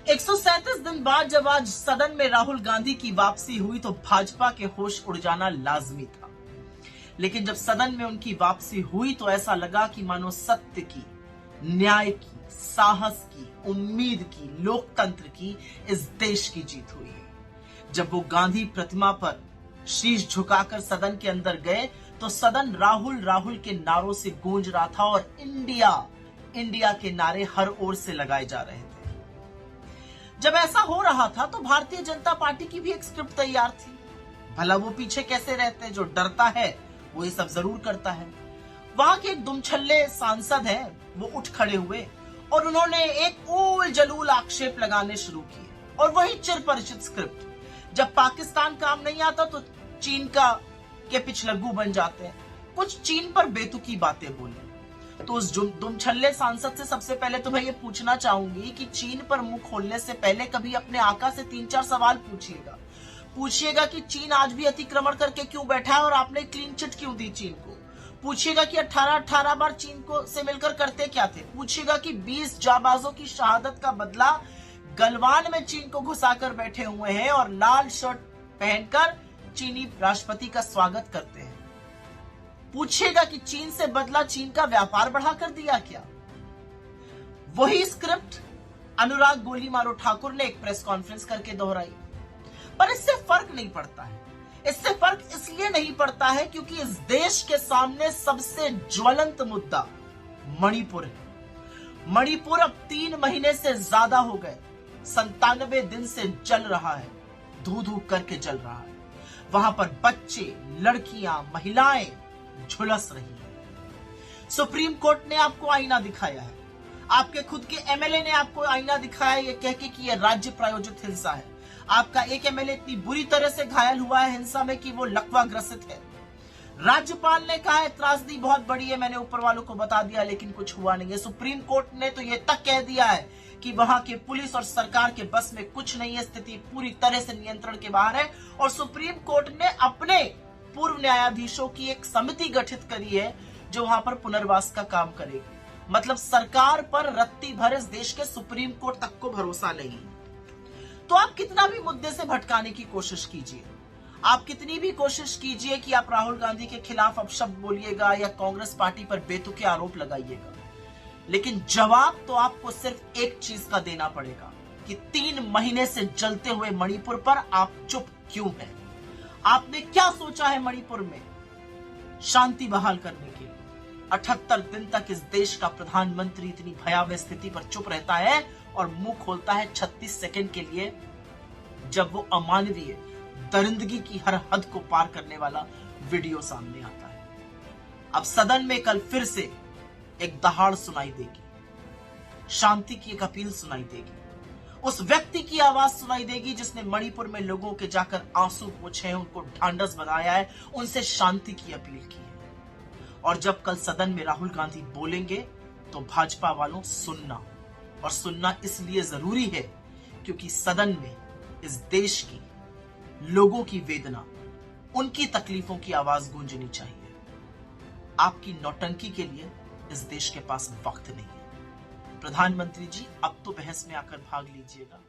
137 दिन बाद जब आज सदन में राहुल गांधी की वापसी हुई तो भाजपा के होश उड़ जाना लाजमी था। लेकिन जब सदन में उनकी वापसी हुई तो ऐसा लगा कि मानो सत्य की, न्याय की, साहस की, उम्मीद की, लोकतंत्र की इस देश की जीत हुई है। जब वो गांधी प्रतिमा पर शीश झुकाकर सदन के अंदर गए तो सदन राहुल राहुल के नारों से गूंज रहा था और इंडिया इंडिया के नारे हर ओर से लगाए जा रहे थे। जब ऐसा हो रहा था तो भारतीय जनता पार्टी की भी एक स्क्रिप्ट तैयार थी। भला वो पीछे कैसे रहते हैं, जो डरता है वो ये सब जरूर करता है। वहां के एक दुमछल्ले सांसद हैं, वो उठ खड़े हुए और उन्होंने एक ऊल जलूल आक्षेप लगाने शुरू किए। और वही चिरपरिचित स्क्रिप्ट, जब पाकिस्तान काम नहीं आता तो चीन के पिछलग्गू बन जाते हैं, कुछ चीन पर बेतुकी बातें बोले। तो उस दुमछल्ले सांसद से सबसे पहले तो मैं ये पूछना चाहूंगी कि चीन पर मुंह खोलने से पहले कभी अपने आका से 3-4 सवाल पूछिएगा कि चीन आज भी अतिक्रमण करके क्यों बैठा है और आपने क्लीन चिट क्यों दी चीन को। पूछिएगा कि 18 बार चीन को से मिलकर करते क्या थे। पूछिएगा कि 20 जाबाजों की शहादत का बदला गलवान में चीन को घुसाकर बैठे हुए हैं और लाल शर्ट पहनकर चीनी राष्ट्रपति का स्वागत करते हैं। पूछिएगा कि चीन से बदला चीन का व्यापार बढ़ाकर दिया क्या। वही स्क्रिप्ट अनुराग गोली मारो ठाकुर ने एक प्रेस कॉन्फ्रेंस करके दोहराई। पर इससे फर्क नहीं पड़ता है। इससे फर्क इसलिए नहीं पड़ता है क्योंकि इस देश के सामने सबसे ज्वलंत मुद्दा मणिपुर है। मणिपुर अब 3 महीने से ज्यादा हो गए, 97 दिन से जल रहा है, धू धू करके जल रहा है। वहां पर बच्चे, लड़कियां, महिलाएं झुलस रही है। सुप्रीम कोर्ट ने आपको आईना दिखाया है, आपके खुद के एमएलए ने आपको आईना दिखाया ये कह के कि यह राज्य प्रायोजित हिंसा है। आपका एक एमएलए इतनी बुरी तरह से घायल हुआ है हिंसा में कि वो लकवा ग्रसित है। राज्यपाल ने कहा है त्रासदी बहुत बड़ी है, मैंने ऊपर वालों को बता दिया, लेकिन कुछ हुआ नहीं है। सुप्रीम कोर्ट ने तो ये तक कह दिया है कि वहां के पुलिस और सरकार के बस में कुछ नहीं है, स्थिति पूरी तरह से नियंत्रण के बाहर है। और सुप्रीम कोर्ट ने अपने पूर्व न्यायाधीशों की एक समिति गठित करी है जो वहां पर पुनर्वास का काम करेगी। मतलब सरकार पर रत्ती भर इस देश के सुप्रीम कोर्ट तक को भरोसा नहीं है। तो आप कितना भी मुद्दे से भटकाने की कोशिश कीजिए, आप कितनी भी कोशिश कीजिए कि आप राहुल गांधी के खिलाफ अपशब्द बोलिएगा या कांग्रेस पार्टी पर बेतुके आरोप लगाइएगा, लेकिन जवाब तो आपको सिर्फ एक चीज का देना पड़ेगा कि 3 महीने से जलते हुए मणिपुर पर आप चुप क्यों हैं। आपने क्या सोचा है मणिपुर में शांति बहाल करने के लिए। 78 दिन तक इस देश का प्रधानमंत्री इतनी भयावह स्थिति पर चुप रहता है और मुंह खोलता है 36 सेकंड के लिए, जब वो अमानवीय दरिंदगी की हर हद को पार करने वाला वीडियो सामने आता है। अब सदन में कल फिर से एक दहाड़ सुनाई देगी, शांति की एक अपील सुनाई देगी, उस व्यक्ति की आवाज सुनाई देगी जिसने मणिपुर में लोगों के जाकर आंसू पोंछे हैं, उनको ढांढस बंधाया है, उनसे शांति की अपील की है। और जब कल सदन में राहुल गांधी बोलेंगे तो भाजपा वालों सुनना इसलिए जरूरी है क्योंकि सदन में इस देश की लोगों की वेदना, उनकी तकलीफों की आवाज गूंजनी चाहिए। आपकी नौटंकी के लिए इस देश के पास वक्त नहीं है। प्रधानमंत्री जी, अब तो बहस में आकर भाग लीजिएगा।